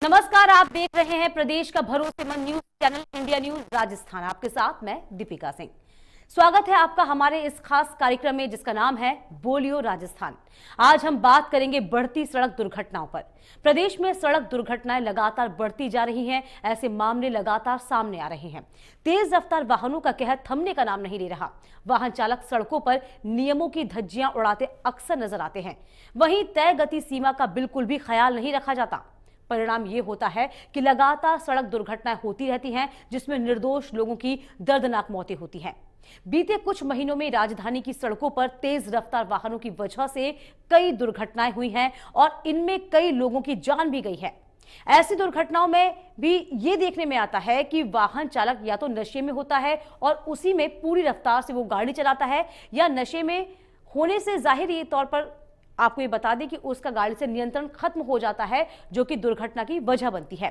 नमस्कार, आप देख रहे हैं प्रदेश का भरोसेमंद news channel India news Rajasthan. आपके साथ मैं दीपिका सिंह। स्वागत है आपका हमारे इस खास कार्यक्रम में जिसका नाम है बोलियो राजस्थान। आज हम बात करेंगे बढ़ती सड़क दुर्घटनाओं पर। प्रदेश में सड़क दुर्घटनाएं लगातार बढ़ती जा रही हैं। ऐसे मामले लगातार सामने आ रहे हैं। तेज रफ्तार वाहनों का कहर थमने का नाम नहीं ले रहा। वाहन चालक सड़कों पर नियमों की धज्जियां उड़ाते अक्सर नजर आते हैं। वहीं तय गति सीमा का बिल्कुल भी ख्याल नहीं रखा जाता। परिणाम ये होता है कि लगातार सड़क दुर्घटनाएं होती रहती हैं, जिसमें निर्दोष लोगों की दर्दनाक मौतें होती हैं। बीते कुछ महीनों में राजधानी की सड़कों पर तेज रफ्तार वाहनों की वजह से कई दुर्घटनाएं हुई हैं और इनमें कई लोगों की जान भी गई है। ऐसी दुर्घटनाओं में भी ये देखने में आता है कि वाहन चालक या तो नशे में होता है और उसी में पूरी रफ्तार से वो गाड़ी चलाता है, या नशे में होने से जाहिर तौर पर आपको ये बता दें कि उसका गाड़ी से नियंत्रण खत्म हो जाता है, जो कि दुर्घटना की वजह बनती है।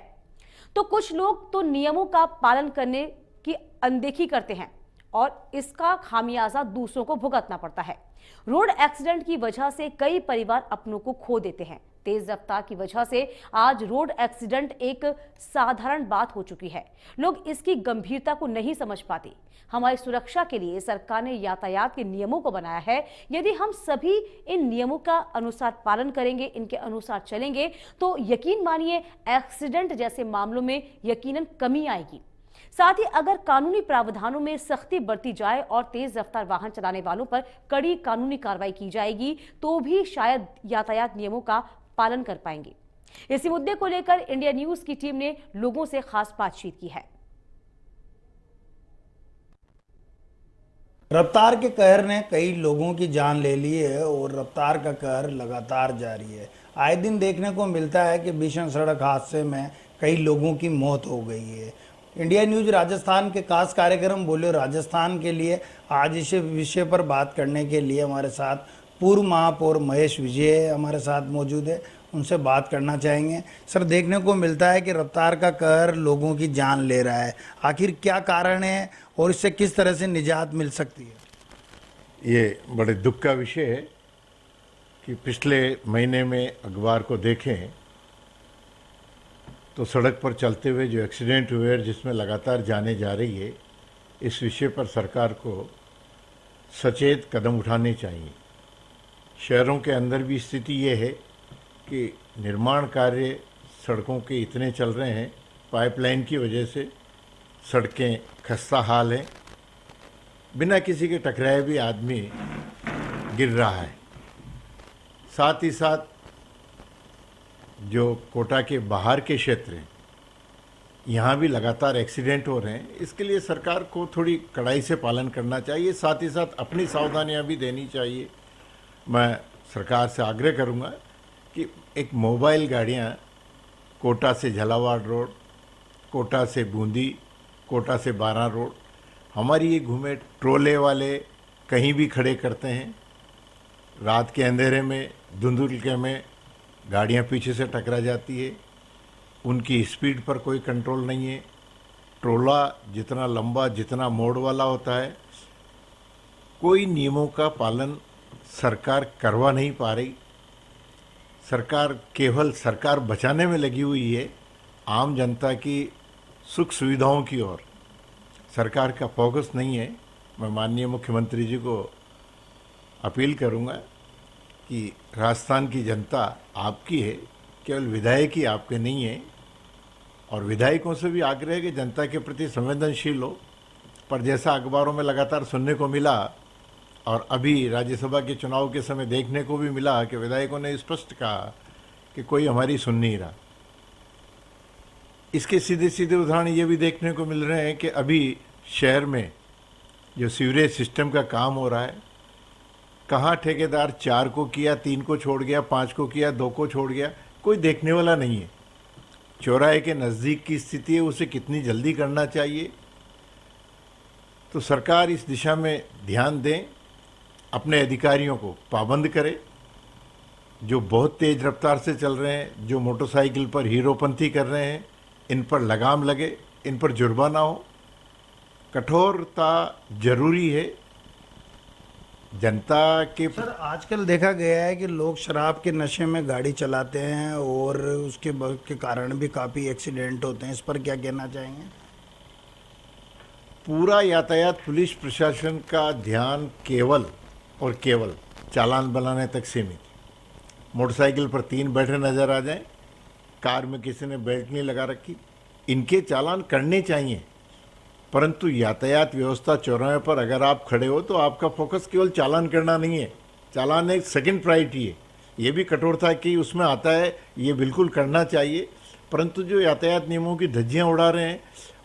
तो कुछ लोग तो नियमों का पालन करने की अनदेखी करते हैं और इसका खामियाजा दूसरों को भुगतना पड़ता है। रोड एक्सीडेंट की वजह से कई परिवार अपनों को खो देते हैं। तेज रफ्तार की वजह से आज रोड एक्सीडेंट एक साधारण बात हो चुकी है। लोग इसकी गंभीरता को नहीं समझ पाते। हमारी सुरक्षा के लिए सरकार ने यातायात के नियमों को बनाया है। यदि हम सभी इन नियमों का अनुसार पालन करेंगे, इनके अनुसार चलेंगे, तो यकीन मानिए एक्सीडेंट जैसे मामलों में यकीनन कमी आएगी। साथ ही अगर कानूनी प्रावधानों में सख्ती बरती जाए और तेज रफ्तार वाहन चलाने वालों पर कड़ी कानूनी कार्रवाई की जाएगी, तो भी शायद यातायात नियमों का पालन कर पाएंगे। इसी मुद्दे को लेकर इंडिया न्यूज की टीम ने लोगों से खास बातचीत की है। रफ्तार के कहर ने कई लोगों की जान ले ली है और रफ्तार का कहर लगातार जारी है। आए दिन देखने को मिलता है कि भीषण सड़क हादसे में कई लोगों की मौत हो गई है। इंडिया न्यूज राजस्थान के खास कार्यक्रम बोलियो राजस्थान के लिए आज इस विषय पर बात करने के लिए हमारे साथ पूर्व महापौर महेश विजय हमारे साथ मौजूद है। उनसे बात करना चाहेंगे। सर, देखने को मिलता है कि रफ्तार का कहर लोगों की जान ले रहा है, आखिर क्या कारण है और इससे किस तरह से निजात मिल सकती है? ये बड़े दुख का विषय है कि पिछले महीने में अखबार को देखें तो सड़क पर चलते हुए जो एक्सीडेंट हुए जिसमें लगातार जाने जा रही है, इस विषय पर सरकार को सचेत कदम उठाने चाहिए। शहरों के अंदर भी स्थिति ये है कि निर्माण कार्य सड़कों के इतने चल रहे हैं, पाइपलाइन की वजह से सड़कें खस्ता हाल हैं। बिना किसी के टकराए भी आदमी गिर रहा है। साथ ही साथ जो कोटा के बाहर के क्षेत्र हैं, यहाँ भी लगातार एक्सीडेंट हो रहे हैं। इसके लिए सरकार को थोड़ी कड़ाई से पालन करना चाहिए, साथ ही साथ अपनी सावधानियाँ भी देनी चाहिए। मैं सरकार से आग्रह करूँगा कि एक मोबाइल गाड़ियाँ कोटा से झालावाड़ रोड, कोटा से बूंदी, कोटा से बारा रोड, हमारी ये घूमे ट्रोले वाले कहीं भी खड़े करते हैं। रात के अंधेरे में धुंधुलके में गाड़ियाँ पीछे से टकरा जाती है। उनकी स्पीड पर कोई कंट्रोल नहीं है। ट्रोला जितना लंबा, जितना मोड़ वाला होता है, कोई नियमों का पालन सरकार करवा नहीं पा रही। सरकार केवल सरकार बचाने में लगी हुई है, आम जनता की सुख सुविधाओं की ओर सरकार का फोकस नहीं है। मैं माननीय मुख्यमंत्री जी को अपील करूंगा कि राजस्थान की जनता आपकी है, केवल विधायक ही आपके नहीं है। और विधायकों से भी आग्रह है कि जनता के प्रति संवेदनशील हो। पर जैसा अखबारों में लगातार सुनने को मिला और अभी राज्यसभा के चुनाव के समय देखने को भी मिला कि विधायकों ने स्पष्ट कहा कि कोई हमारी सुन नहीं रहा। इसके सीधे सीधे उदाहरण ये भी देखने को मिल रहे हैं कि अभी शहर में जो सीवरेज सिस्टम का काम हो रहा है, कहाँ ठेकेदार 4 को किया, 3 को छोड़ गया, 5 को किया, 2 को छोड़ गया, कोई देखने वाला नहीं है। चौराहे के नज़दीक की स्थिति है, उसे कितनी जल्दी करना चाहिए। तो सरकार इस दिशा में ध्यान दें, अपने अधिकारियों को पाबंद करे। जो बहुत तेज़ रफ्तार से चल रहे हैं, जो मोटरसाइकिल पर हीरोपंथी कर रहे हैं, इन पर लगाम लगे, इन पर जुर्माना हो। कठोरता जरूरी है, जनता के सर आजकल देखा गया है कि लोग शराब के नशे में गाड़ी चलाते हैं और के कारण भी काफ़ी एक्सीडेंट होते हैं। इस पर क्या कहना चाहेंगे? पूरा यातायात पुलिस प्रशासन का ध्यान केवल और केवल चालान बनाने तक सीमित है। मोटरसाइकिल पर 3 बैठे नज़र आ जाएं, कार में किसी ने बेल्ट नहीं लगा रखी, इनके चालान करने चाहिए। परंतु यातायात व्यवस्था चौराहे पर अगर आप खड़े हो तो आपका फोकस केवल चालान करना नहीं है, चालान एक सेकंड प्रायोरिटी है। ये भी कठोरता कि उसमें आता है, ये बिल्कुल करना चाहिए। परंतु जो यातायात नियमों की धज्जियां उड़ा रहे हैं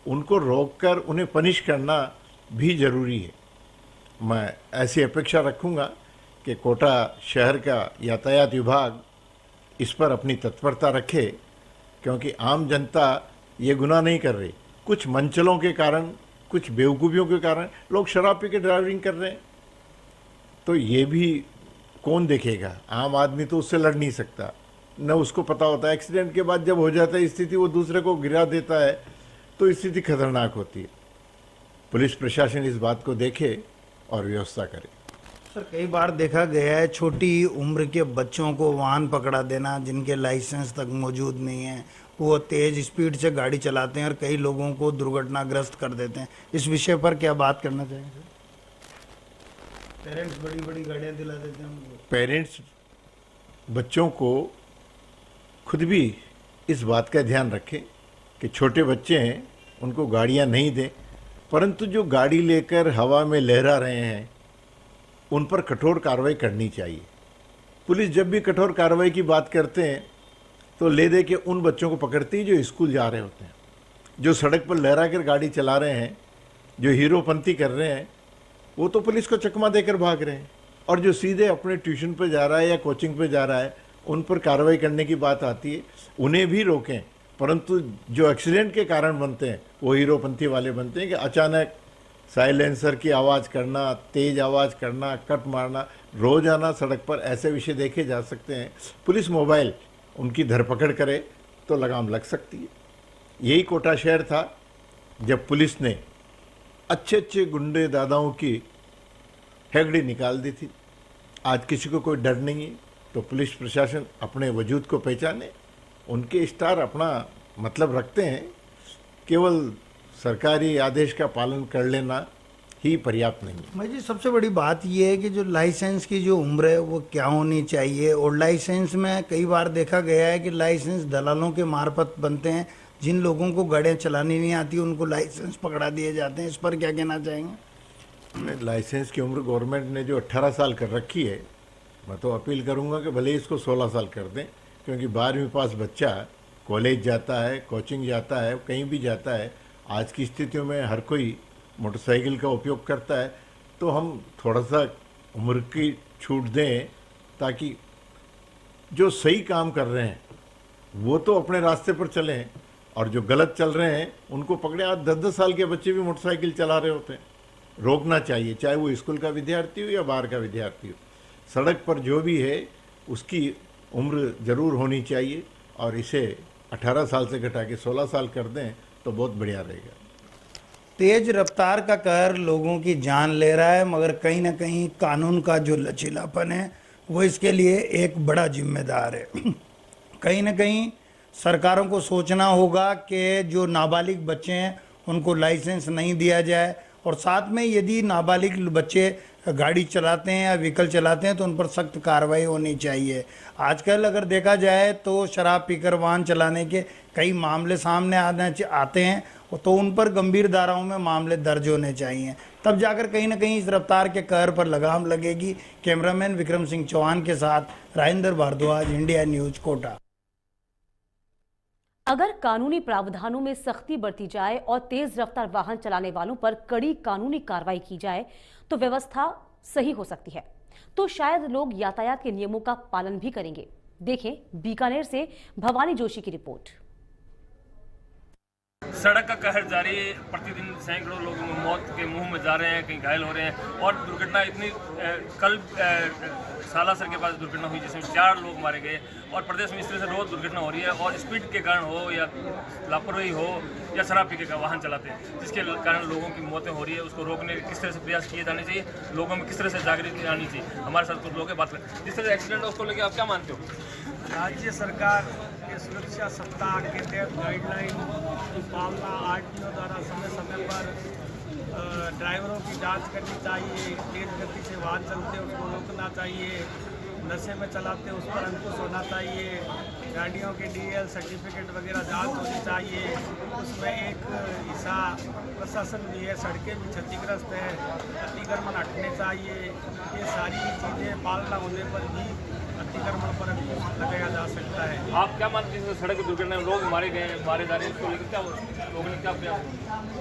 उनको रोककर उन्हें पनिश करना भी ज़रूरी है। मैं ऐसी अपेक्षा रखूँगा कि कोटा शहर का यातायात विभाग इस पर अपनी तत्परता रखे, क्योंकि आम जनता ये गुनाह नहीं कर रही। कुछ मंचलों के कारण, कुछ बेवकूफ़ियों के कारण लोग शराब पी के ड्राइविंग कर रहे हैं, तो ये भी कौन देखेगा? आम आदमी तो उससे लड़ नहीं सकता, न उसको पता होता है। एक्सीडेंट के बाद जब हो जाता है स्थिति, वो दूसरे को गिरा देता है, तो स्थिति खतरनाक होती है। पुलिस प्रशासन इस बात को देखे और व्यवस्था करे। सर कई बार देखा गया है छोटी उम्र के बच्चों को वाहन पकड़ा देना, जिनके लाइसेंस तक मौजूद नहीं है, वो तेज स्पीड से गाड़ी चलाते हैं और कई लोगों को दुर्घटनाग्रस्त कर देते हैं। इस विषय पर क्या बात करना चाहेंगे सर? पेरेंट्स बड़ी बड़ी गाड़ियां दिला देते हैं उनको। पेरेंट्स बच्चों को खुद भी इस बात का ध्यान रखें कि छोटे बच्चे हैं, उनको गाड़ियां नहीं दें, परंतु जो गाड़ी लेकर हवा में लहरा रहे हैं उन पर कठोर कार्रवाई करनी चाहिए। पुलिस जब भी कठोर कार्रवाई की बात करते हैं तो ले दे के उन बच्चों को पकड़ती है जो स्कूल जा रहे होते हैं, जो सड़क पर लहरा कर गाड़ी चला रहे हैं, जो हीरोपंती कर रहे हैं, वो तो पुलिस को चकमा देकर भाग रहे हैं। और जो सीधे अपने ट्यूशन पे जा रहा है या कोचिंग पे जा रहा है, उन पर कार्रवाई करने की बात आती है, उन्हें भी रोकें। परंतु जो एक्सीडेंट के कारण बनते हैं वो हीरोपंती वाले बनते हैं कि अचानक साइलेंसर की आवाज़ करना, तेज़ आवाज़ करना, कट मारना, रोज़ाना सड़क पर ऐसे विषय देखे जा सकते हैं। पुलिस मोबाइल उनकी धरपकड़ करे तो लगाम लग सकती है। यही कोटा शहर था जब पुलिस ने अच्छे अच्छे गुंडे दादाओं की हेगड़ी निकाल दी थी। आज किसी को कोई डर नहीं है, तो पुलिस प्रशासन अपने वजूद को पहचाने, उनके स्टार अपना मतलब रखते हैं। केवल सरकारी आदेश का पालन कर लेना ही पर्याप्त नहीं है। मैं जी सबसे बड़ी बात यह है कि जो लाइसेंस की जो उम्र है वो क्या होनी चाहिए, और लाइसेंस में कई बार देखा गया है कि लाइसेंस दलालों के मार्फत बनते हैं। जिन लोगों को गाड़ियाँ चलानी नहीं आती उनको लाइसेंस पकड़ा दिए जाते हैं। इस पर क्या कहना चाहेंगे? लाइसेंस की उम्र गवर्नमेंट ने जो 18 साल कर रखी है, मैं तो अपील करूंगा कि भले ही इसको 16 साल कर दें, क्योंकि 12वीं पास बच्चा कॉलेज जाता है, कोचिंग जाता है, कहीं भी जाता है। आज की स्थितियों में हर कोई मोटरसाइकिल का उपयोग करता है, तो हम थोड़ा सा उम्र की छूट दें ताकि जो सही काम कर रहे हैं वो तो अपने रास्ते पर चलें, और जो गलत चल रहे हैं उनको पकड़े। आज 10-10 साल के बच्चे भी मोटरसाइकिल चला रहे होते हैं। रोकना चाहिए, चाहे वो स्कूल का विद्यार्थी हो या बाहर का विद्यार्थी हो। सड़क पर जो भी है उसकी उम्र ज़रूर होनी चाहिए, और इसे 18 साल से घटा के 16 साल कर दें तो बहुत बढ़िया रहेगा। तेज रफ्तार का कहर लोगों की जान ले रहा है, मगर कहीं ना कहीं कानून का जो लचीलापन है वो इसके लिए एक बड़ा जिम्मेदार है। कहीं ना कहीं सरकारों को सोचना होगा कि जो नाबालिग बच्चे हैं उनको लाइसेंस नहीं दिया जाए, और साथ में यदि नाबालिग बच्चे गाड़ी चलाते हैं या व्हीकल चलाते हैं तो उन पर सख्त कार्रवाई होनी चाहिए। आजकल अगर देखा जाए तो शराब पीकर वाहन चलाने के कई मामले सामने आते हैं, तो उन पर गंभीर धाराओं में मामले दर्ज होने चाहिए, तब जाकर कहीं ना कहीं इस रफ्तार के कहर पर लगाम लगेगी। कैमरामैन विक्रम सिंह चौहान के साथ राजेंद्र भारद्वाज, इंडिया न्यूज, कोटा। अगर कानूनी प्रावधानों में सख्ती बरती जाए और तेज रफ्तार वाहन चलाने वालों पर कड़ी कानूनी कार्रवाई की जाए तो व्यवस्था सही हो सकती है, तो शायद लोग यातायात के नियमों का पालन भी करेंगे। देखें बीकानेर से भवानी जोशी की रिपोर्ट। सड़क का कहर जारी है। प्रतिदिन सैकड़ों लोग मौत के मुंह में जा रहे हैं, कहीं घायल हो रहे हैं और दुर्घटना इतनी कल सालासर के पास दुर्घटना हुई जिसमें 4 लोग मारे गए और प्रदेश में इस तरह से रोज दुर्घटना हो रही है और स्पीड के कारण हो या लापरवाही हो या शराब पी के वाहन चलाते हैं जिसके कारण लोगों की मौतें हो रही है। उसको रोकने के किस तरह से प्रयास किए जाने चाहिए, लोगों में किस तरह से जागृति आनी चाहिए। हमारे साथ कुछ लोगों की बात करें। जिस तरह से एक्सीडेंट उसको लेकर आप क्या मानते हो? राज्य सरकार के सुरक्षा सप्ताह के तहत गाइडलाइन की पालना आरटीओ द्वारा समय समय पर ड्राइवरों की जांच करनी चाहिए। तेज गति से वाहन चलते उसको रोकना चाहिए, नशे में चलाते उस पर अंकुश होना चाहिए, गाड़ियों के डीएल सर्टिफिकेट वगैरह जांच होनी चाहिए। उसमें एक हिस्सा प्रशासन भी है, सड़कें भी क्षतिग्रस्त है, अतिक्रमण हटने चाहिए। ये सारी चीज़ें पालना होने पर भी अतिक्रमण पर अंकुश लगाया जा सकता है। आप क्या मानते हैं सड़क दुर्घटना में लोग मारे गए, मारे जा रहे हैं, उसको लेकर क्या लोगों ने क्या प्रयास?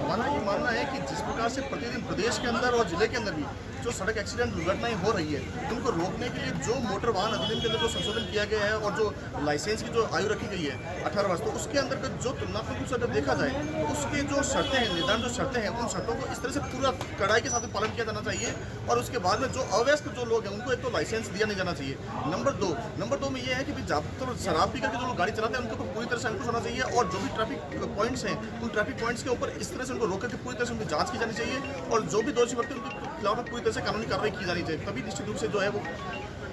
हमारा ये मानना है कि जिस प्रकार से प्रतिदिन प्रदेश के अंदर और जिले के अंदर भी जो सड़क एक्सीडेंट दुर्घटनाएं हो रही है उनको रोकने के लिए जो मोटर वाहन अधिनियम के अंदर जो संशोधन किया गया है और जो लाइसेंस की जो आयु रखी गई है 18 वर्ष, तो उसके अंतर्गत जो तुलनात्मक रूप से अगर देखा जाए तो उसके जो शर्तें हैं, निर्धारण जो शर्तें हैं, उन शर्तों को इस तरह से पूरा कड़ाई के साथ पालन किया जाना चाहिए और उसके बाद में जो अवयस्क जो लोग हैं उनको एक तो लाइसेंस दिया नहीं जाना चाहिए। नंबर दो में ये है कि तो शराब पी करके जो लोग गाड़ी चलाते हैं उनके ऊपर पूरी तरह से अंकुश होना चाहिए और जो भी ट्रैफिक पॉइंट्स हैं उन ट्रैफिक पॉइंट्स के ऊपर इस तरह से उनको रोक करके पूरी तरह से उनकी जांच की जानी चाहिए और जो भी दोषी व्यक्ति उनके खिलाफ पूरी तरह से कानूनी कार्रवाई की जानी चाहिए। तभी निश्चित रूप से जो है वो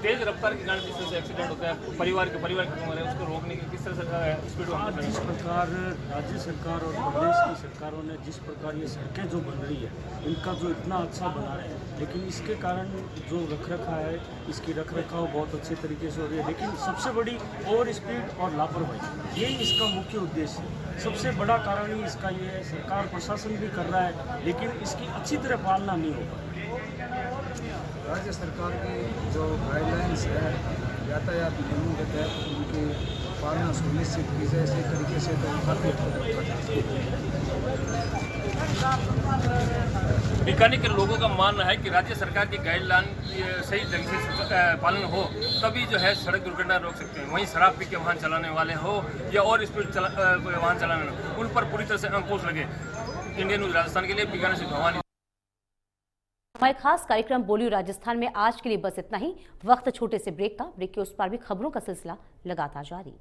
तेज रफ्तार के कारण जिस तरह से एक्सीडेंट होता है, परिवार के खत्म उसको रोकने की किस तरह से स्पीड आज जिस प्रकार राज्य सरकार और प्रदेश की सरकारों ने जिस प्रकार ये सड़कें जो बन रही है इनका जो इतना अच्छा बना रहे हैं, लेकिन इसके कारण जो रखरखाव है इसकी रखरखाव बहुत अच्छे तरीके से हो रही है, लेकिन सबसे बड़ी ओवर स्पीड और लापरवाही यही इसका मुख्य उद्देश्य है। सबसे बड़ा कारण ही इसका ये है, सरकार प्रशासन भी कर रहा है लेकिन इसकी अच्छी तरह पालना नहीं हो पा रही। राज्य सरकार की जो गाइडलाइंस है यातायात नियमों के तहत उनकी पालना सुनिश्चित की जाए इसी तरीके से तो काफ़ी बीकानेर के लोगों का मानना है कि राज्य सरकार की गाइडलाइन सही ढंग से पालन हो तभी जो है सड़क दुर्घटना रोक सकते हैं। वहीं शराब पी के वाहन चलाने वाले हो या और स्पीड वाहन चलाने हो उन पर पूरी तरह से अंकुश लगे। इंडियन न्यूज़ राजस्थान के लिए बीकानेर से भवानी। हमारे खास कार्यक्रम बोलियो राजस्थान में आज के लिए बस इतना ही। वक्त छोटे से ब्रेक का, ब्रेक के उस पार भी खबरों का सिलसिला लगातार जारी।